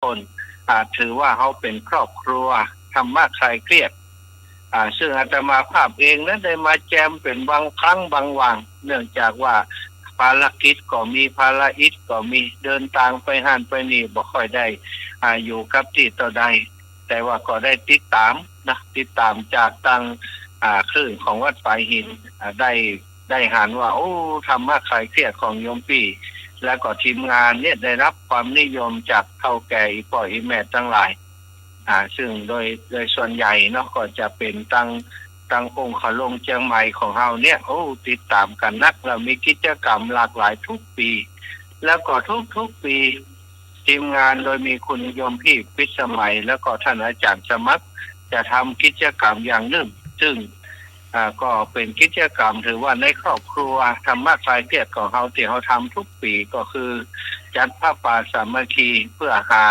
คนถือว่าเขาเป็นครอบครัวธรรมะคลายเครียดซึ่งอาตมาภาพเองนั้นได้มาแจมเป็นบางครั้งบางวันเนื่องจากว่าภารกิจก็มีภารกิจก็มีเดินทางไปหันไปนี่บ่ค่อยได้อยู่กับที่ต่อใดแต่ว่าก็ได้ติดตามจากทางคลื่นของวัดฝายหินได้หันว่าโอ้ธรรมะคลายเครียดของโยมปี่แล้วก็ทีมงานเนี่ยได้รับความนิยมจากเฒ่าแก่อีพ่ออีแม่ทั้งหลายซึ่งโดยส่วนใหญ่เนาะก็จะเป็นตั้งองค์ขลงเชียงใหม่ของเฮาเนี่ยโอ้ติดตามกันนักเรามีกิจกรรมหลากหลายทุกปีแล้วก็ทุกปีทีมงานโดยมีคุณโยมพี่พิสมัยแล้วก็ท่านอาจารย์สมัครจะทำกิจกรรมอย่างหนึ่งซึ่งก็เป็นกิจกรรมถือว่าในครอบครัวธรรมะคลายเครียดของเฮาที่เฮาทำทุกปีก็คือจัดผ้าป่าสามัคคีเพื่อหา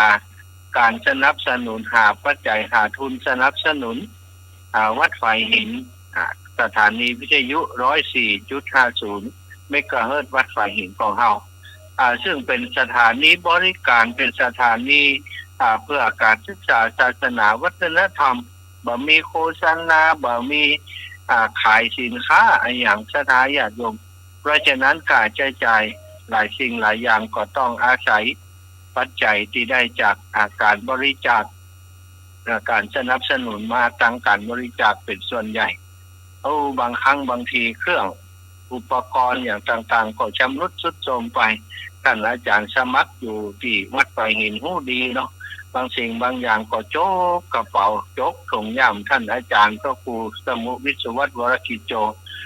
การสนับสนุนหาปัจจัยหาทุนสนับสนุนวัดฝายหินสถานีวิทยุ 104.50 เมกะเฮิรตซ์วัดฝายหินของเฮาซึ่งเป็นสถานีบริการเป็นสถานีเพื่อการศึกษาศาสนาวัฒนธรรมบ่มีโฆษณาบ่มีขายสินค้าอย่างสถาญาติโยมเพราะฉะนั้นการใช้จ่ายหลายสิ่งหลายอย่างก็ต้องอาศัยปัจจัยที่ได้จากการบริจาคการสนับสนุนมาตั้งการบริจาคเป็นส่วนใหญ่บางครั้งบางทีเครื่องอุปกรณ์อย่างต่างๆก็ชำรุดทรุดโทรมไปท่านอาจารย์สมัครอยู่ที่วัดฝายหินหู้ดีเนาะบางสิ่งบางอย่างก็โจกกระเป๋าโจกถุงย่ำท่านอาจารย์พระครูสมุวิศวัตรวรกิจโจ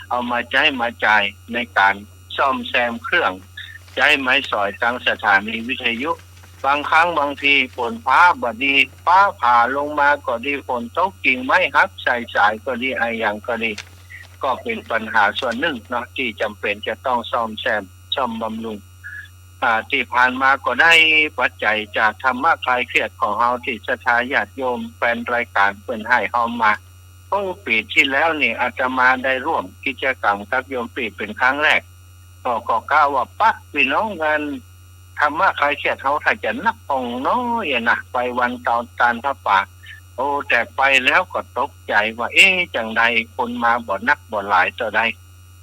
เอามาใช้มาจ่ายในการซ่อมแซมเครื่องใช้ไม้สอยทางสถานีวิทยุบางครั้งบางทีฝนฟ้าบ่ดีฟ้าผ่าลงมาก็ดีฝนตกกิ่งไม้หักใส่สายก็ดีอย่างก็ดีก็เป็นปัญหาส่วนหนึ่งเนาะที่จำเป็นจะต้องซ่อมแซมซ่อมบำรุงที่ผ่านมาก็ได้ปัจจัยจากธรรมะคลายเครียดของเฮาที่ศรัทธาญาติโยมแฟนรายการเพิ่นให้เฮามาปีที่แล้วนี่อาตมาได้ร่วมกิจกรรมกับโยมปี่เป็นครั้งแรกก็กล่าวว่าปั๊กพี่น้องกันธรรมะคลายเครียดเฮาถ้าจะนับปองน้อยนะไปวันตอนตานพระป่าแต่ไปแล้วก็ตกใจว่าจังใดคนมาบ่นักบ่หลายต่อใด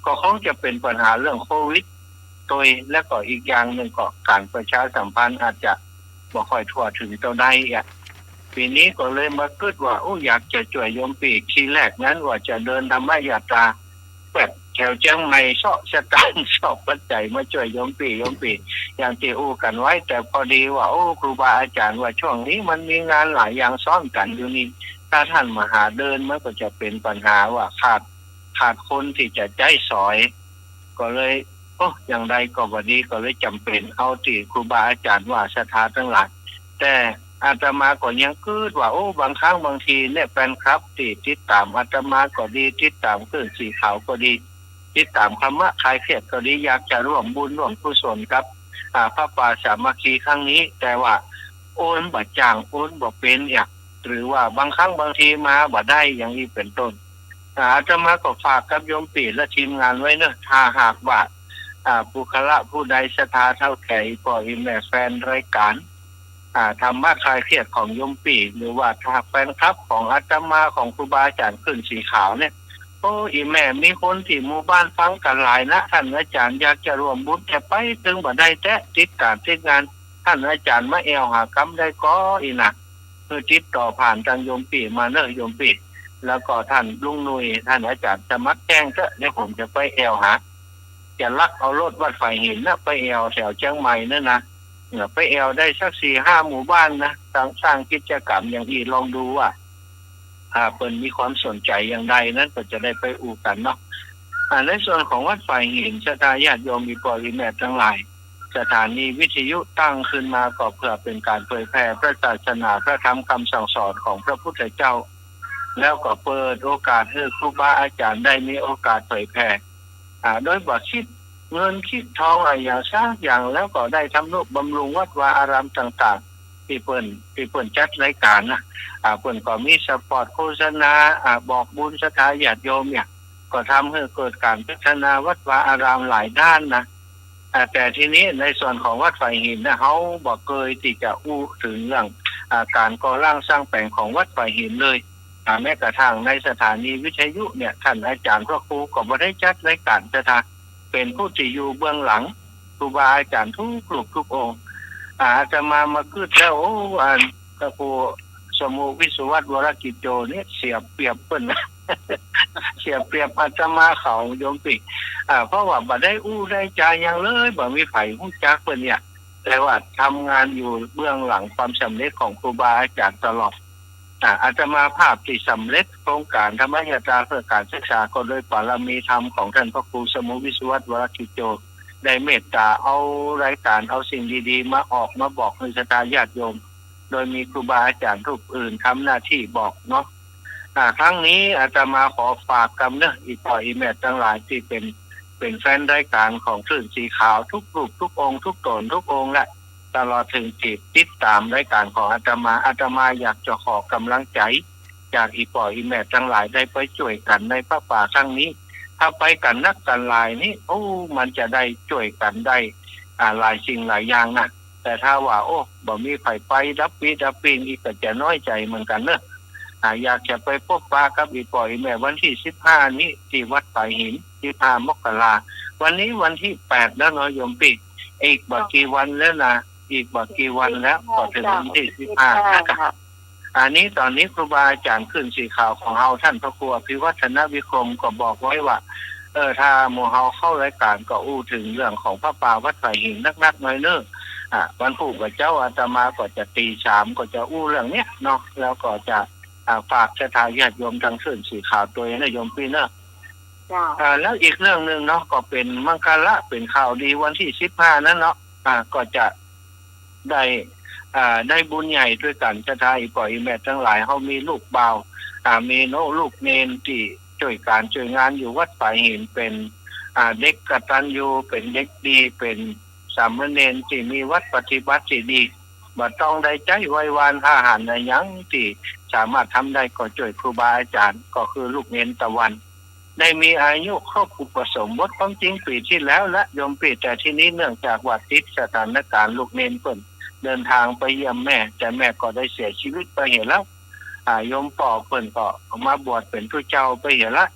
ก็คงจะเป็นปัญหาเรื่องโควิดและก็อีกอย่างหนึ่งก็การประชาสัมพันธ์อาจจะบ่ค่อยทั่วถึงเท่าใดปีนี้ก็เลยมาคิดว่าอยากจะช่วยโยมปี่ทีแรกนั้นว่าจะเดินธรรมยาตราแบบแถวเชียงใหม่ชอบสตางค์ชอบปัจจัยมาช่วยโยมปี่อย่างที่กันไว้แต่พอดีว่าครูบาอาจารย์ว่าช่วงนี้มันมีงานหลายอย่างซ้อนกันอยู่นี่ถ้าท่านมาหาเดินมันก็จะเป็นปัญหาว่าขาดคนที่จะใจสอยก็เลยอย่างใดก็บ่ดีก็เลยจำเป็นเอาที่ครูบาอาจารย์ว่าศรัทธาทั้งหลายแต่อาตมาก็ยังคิดว่าบางครั้งบางทีเนี่ยแฟนคลับที่ติดตามอาตมาก็ดีติดตามคลื่นสีขาวก็ดีติดตามธรรมะคลายเครียดก็ดีอยากจะร่วมบุญร่วมกุศลกับพระป่าสามัคคีครั้งนี้แต่ว่าโอนบ่จ้างโอนบ่เป็นหรือว่าบางครั้งบางทีมาบ่ได้อย่างนี้เป็นต้นอาตมาก็ฝากกับโยมปี่และทีมงานไว้เนอะถ้าหากว่าบุคละผู้ใดศรัทธาเท่าแก่พ่อแม่แฟนรายการธรรมะคลายเครียดของโยมปี่หรือว่าถ้าแฟนคลับของอาตมาของครูบาอาจารย์ขึ้นสีขาวเนี่ยแม่มีคนที่หมู่บ้านฟังกันหลายนะท่านอาจารย์อยากจะร่วมบุญแต่ไปถึงบ่ได้แต่ติดงานท่านอาจารย์มาแอวหากำได้ก็นะคือติดต่อผ่านทางโยมปี่มาเนอะโยมปี่แล้วก็ท่านลุงนุยท่านอาจารย์สมัครแจ้งก็เดี๋ยวผมจะไปแอวหาจะลักเอารถวัดฝายหินนะไปแอวแถวเชียงใหม่นั่นนะไปแอวได้สัก 4-5 หมู่บ้านนะสร้างกิจกรรมอย่างที่ลองดูว่าเพิ่นมีความสนใจอย่างใดนั้นก็จะได้ไปอู่กันเนาะในส่วนของวัดฝายหินศรัทธาญาติโยมมีพ่อแม่ทั้งหลายสถานีวิทยุตั้งขึ้นมาก็เพื่อเป็นการเผยแพร่พระศาสนาพระธรรมคำสั่งสอนของพระพุทธเจ้าแล้วก็เปิดโอกาสให้ครูบาอาจารย์ได้มีโอกาสเผยแพร่โดยบ่คิดเงินคิดทองอย่างซะอย่างแล้วก็ได้ทำนุบำรุงวัดวาอารามต่างๆที่เปิ้นจัดรายการนะเปิ้นก็มีสปอร์ตโฆษณาบอกบุญศรัทธาญาติโยมก็ทำให้เกิดการพัฒนาวัดวาอารามหลายด้านนะ แต่ทีนี้ในส่วนของวัดไผ่หินนะเขาบอกเคยที่จะอู้ถึงเรื่องการก่อร่างสร้างแปลงของวัดไผ่หินเลยแม้กระทั่งในสถานีวิทยุเนี่ยท่านอาจารย์พระครูก็บ่ได้จัดรายการจะทาเป็นผู้ที่อยู่เบื้องหลังครูบาอาจารย์ทุกรูปทุกองค์จะมาคืดแล้วพระครูสมุวิสุวัตวรกิจโจเนี่ยเสียเปรียบเปิ้นเสียเปรียบอาตมาเขาโยมปิเพราะว่าบ่ได้อู้ได้จายังเลยบ่มีไผฮู้จักเปิ้นเนี่ยแต่ว่าทำงานอยู่เบื้องหลังความสำเร็จของครูบาอาจารย์ตลอดอาตมาภาพที่สำเร็จโครงการธรรมยตราเพื่อการศึกษาก็โดยบารมีธรรมของท่านพระครูสมุวิสุวัตวรกิจโจได้เมตตาเอารายการเอาสิ่งดีๆมาออกมาบอกให้ศรัทธาญาติโยมโดยมีครูบาอาจารย์รูปอื่นทำหน้าที่บอกเนาะครั้งนี้อาตมาขอฝากกำเนอะอีกต่ออีแม่ทั้งหลายที่เป็นแฟนรายการของคลื่นสีขาวทุกรูปทุกองค์ทุกตนทุกองค์และตลอดถึงติดตามรายการของอาตมาอยากจะขอกำลังใจจากอีปออีแม่ทั้งหลายได้ไปช่วยกันในพระป่าครั้งนี้ถ้าไปกันนักกันหลายนี่มันจะได้ช่วยกันได้หลายสิ่งหลายอย่างนะแต่ถ้าว่าบ่มีไผไปรับปีนอีกก็จะน้อยใจเหมือนกันเนอะอยากจะไปพบปะกับอีปออีแม่วันที่15นี้ที่วัดไผ่หิน15 มกราวันนี้วันที่8แล้วเนาะโยมปิอีกบ่กี่วันแล้วนะอีกบ่กี่วันแล้วก็ถึงวันที่15นะครับนี้ตอนนี้ครูบาอาจารย์ขึ้นสีขาวของเฮาท่านพระครูอภิวัฒนวิคมก็บอกไว้ว่าถ้าหมู่เฮาเข้ารายการก็อู้ถึงเรื่องของพระป่าวัดไผ่หินนักๆน้อยเน้อวันผู้กับเจ้าอาตมาก็จะตี3ก็จะอู้เรื่องเนี้ยเนาะแล้วก็จะฝากศรัทธาญาติโยมทางขึ้นสีขาวตัวนะโยมพี่เนาะแล้วอีกเรื่องนึงเนาะก็เป็นมังคละเป็นข่าวดีวันที่15นั้นเนาะก็จะได้บุญใหญ่ด้วยกันศรัทธาอีปล่อยแม่ทั้งหลายเฮามีลูกบ่าวมีลูกเนนที่ช่วยการช่วยงานอยู่วัดป่าหินเป็นเด็กกตัญญูเป็นเด็กดีเป็นสามเณรที่มีวัดปฏิบัติที่ดีบ่ต้องได้ใจไว้วานอาหารในยังที่สามารถทำได้ก็ช่วยครูบาอาจารย์ก็คือลูกเนนตะวันได้มีอายุครบอุปสมบทความจริงปีที่แล้วและโยมปีแต่ที่นี้เนื่องจากว่าติดสถานการณ์ลูกเนนเพิ่นเดินทางไปเยี่ยมแม่แต่แม่ก็ได้เสียชีวิตไปเห็นแล้วโยมป่อเพิ่นก็มาบวชเป็นผู้เจ้าไปเห็นละ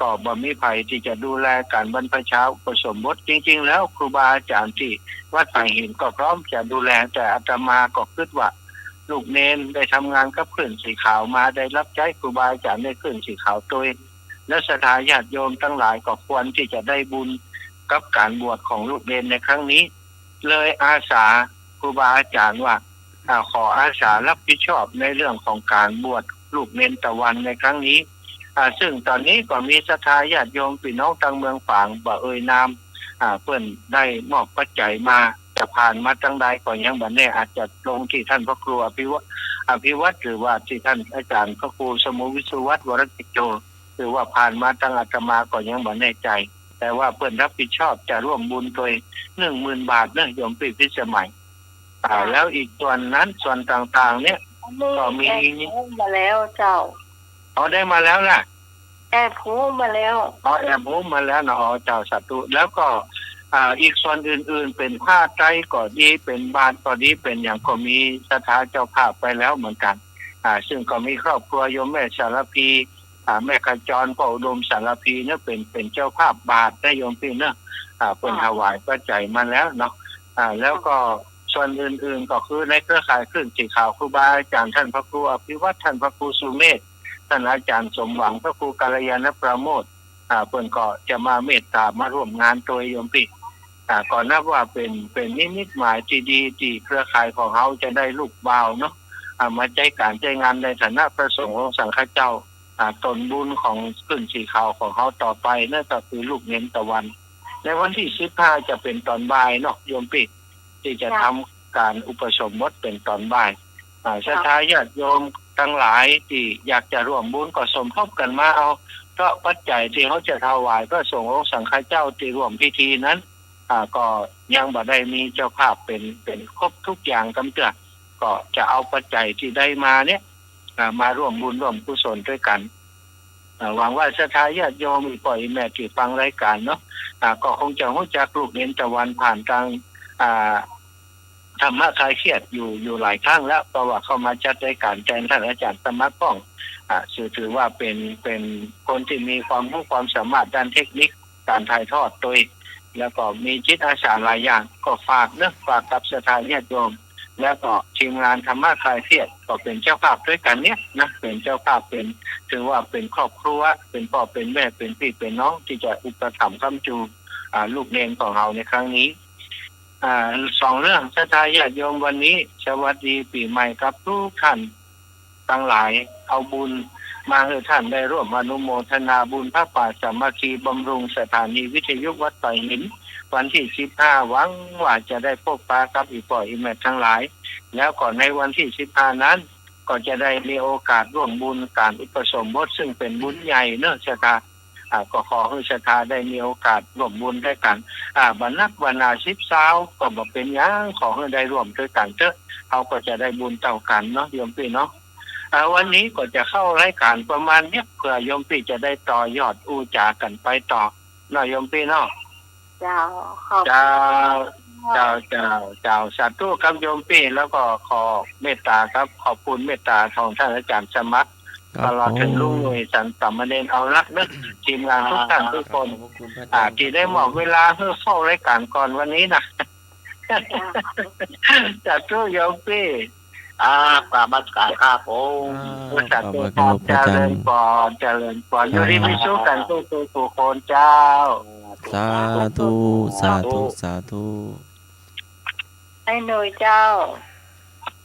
ก็บ่มีไผที่จะดูแลการบรรพชาอุปสมบทจริงๆแล้วครูบาอาจารย์ที่วัดไผ่หินก็พร้อมจะดูแลแต่อาตมาก็คิดว่าลูกเนนได้ทำงานกับคลื่นสีขาวมาได้รับใช้ครูบาอาจารย์ในคลื่นสีขาวตัวและศรัทธาญาติโยมทั้งหลายก็ควรที่จะได้บุญกับการบวชของลูกเนนในครั้งนี้เลยอาสาครูบาอาจารย์ว่าขออาสารับผิดชอบในเรื่องของการบวชลูกเนนตะวันในครั้งนี้ซึ่งตอนนี้ก็มีศรัทธาญาติโยมพี่น้องทางเมืองฝางบ่เอ่ยนามเพิ่นได้มอบปัจจัยมาจะผ่านมาจังใดก็ยังบ่แน่อาจจะลงที่ท่านพระครูอภิวัตหรือว่าที่ท่านอาจารย์พระครูสมุวิสุวัตวรกิจโจหรือว่าผ่านมาทางอาตมาก็ยังบ่แน่ใจแต่ว่าเพิ่นรับผิดชอบจะร่วมบุญโดย 10,000 บาทนะโยมพี่พิสมัยแล้วอีกส่วนนั้นส่วนต่างๆเนี่ยก็มีมาแล้วเจ้าได้มาแล้วล่ะแอบพูมาแล้วแอบพูมาแล้วนะเจ้าสาธุแล้วก็อีกส่วนอื่นๆเป็นผ้าไตรก็ดีเป็นบาตรก็ดีเป็นอย่างก็มีศรัทธาเจ้าภาพไปแล้วเหมือนกันซึ่งก็มีครอบครัวโยมแม่สารพีแม่ขจรพ่ออุดมสารพีเนี่ยเป็นเจ้าภาพบาตรได้โยมพี่เนาะเพิ่นถวายปัจจัยมาแล้วเนาะแล้วก็ส่วนอื่นๆก็คือในเครือข่ายคลื่นสีขาวครูบาอาจารย์ท่านพระครูอภิวัฒน์ท่านพระครูสุเมธท่านอาจารย์สมหวังพระครูกัลยาณประโมทเพิ่นก็จะมาเมตตามาร่วมงานโดยโยมพี่ก่อนนับว่าเป็นนิมิตหมายที่ดีที่เครือข่ายของเฮาจะได้ลูกบ่าวเนาะมาใจการใจงานในฐานะพระสงฆ์ของสังฆเจ้าตนบุญของคลื่นสีขาวของเฮาต่อไปนั่นก็คือลูกเนนตะวันในวันที่15จะเป็นตอนบ่ายเนาะโยมพี่ที่จะทำการอุปสมบทเป็นตอนบ่ายศรัทธาญาติโยมทั้งหลายที่อยากจะร่วมบุญก็สมทบกันมาเอาเพราะปัจจัยที่เขาจะถวายพระสงฆ์องค์สังฆเจ้าที่ร่วมพิธีนั้นก็ยังบ่ได้มีเจ้าภาพเป็นครบทุกอย่างกำเตือก็จะเอาปัจจัยที่ได้มาเนี่ยมาร่วมบุญร่วมกุศลด้วยกัน หวังว่าศรัทธาญาติโยมอีป่อยแม่ที่ฟังรายการเนาะก็คงจะรู้จักลูกเรียนตะวันผ่านทางธรรมะคลายเครียดอยู่หลายครั้งแล้วเพราะว่าเข้ามาจัดรายการแทนท่านอาจารย์สมัครป้องถือว่าเป็นคนที่มีความรู้ความสามารถด้านเทคนิคการถ่ายทอดโดยแล้วก็มีจิตอาสาหลายอย่างก็ฝากกับศรัทธาญาติโยมแล้วก็ทีมงานธรรมะคลายเครียดก็เป็นเจ้าภาพด้วยกันเนี่ยนะเป็นเจ้าภาพเป็นถือว่าเป็นครอบครัวเป็นพ่อเป็นแม่เป็นพี่เป็นน้องที่จะอุปถัมภ์ค้ำจูลูกเรียนของเราในครั้งนี้สองเรื่องศรัทธาญาติโยมวันนี้สวัสดีปีใหม่กับทุกท่านทั้งหลายเอาบุญมาให้ท่านได้ร่วมอนุโมทนาบุญพระป่าสามัคคีบำรุงสถานีวิทยุวัดไตรหินวันที่15หวังว่าจะได้พบปะกับอีป่อยอีแม่ทั้งหลายแล้วก่อนในวันที่15นั้นก็จะได้มีโอกาสร่วมบุญการอุปสมบทซึ่งเป็นบุญใหญ่เนอะศรัทธาก็ขอให้ศรัทธาได้มีโอกาสร่วมบุญด้วยกันบรรณักบรรณา10ก็บอกเป็นอย่างขอให้ได้ร่วมด้วยกันเถอะเขาก็จะได้บุญเท่ากันเนาะโยมพี่เนาะวันนี้ก็จะเข้ารายการประมาณเนี้ยเพื่อโยมพี่จะได้ต่อยอดอู้จากันไปต่อเนาะโยมพี่เนาะเจ้าขอบเจ้าสาธุครับโยมพี่แล้วก็ขอเมตตาครับขอบคุณเมตตาของท่านอาจารย์สมัครตลอดถึงลุงหน่วยสันสามเณรเอาละเนอะทีมงานทุกท่านทุกคนที่ได้มอบเวลาเพื่อเข้ารายการก่อนวันนี้นะสาธุโยมพี่กราบบัสการครับผมสาธุเจริญพรอยู่ดีมีสุขกันทุกคนเจ้าสาธุสาธุสาธุให้หน่วยเจ้า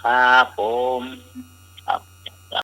ครับผม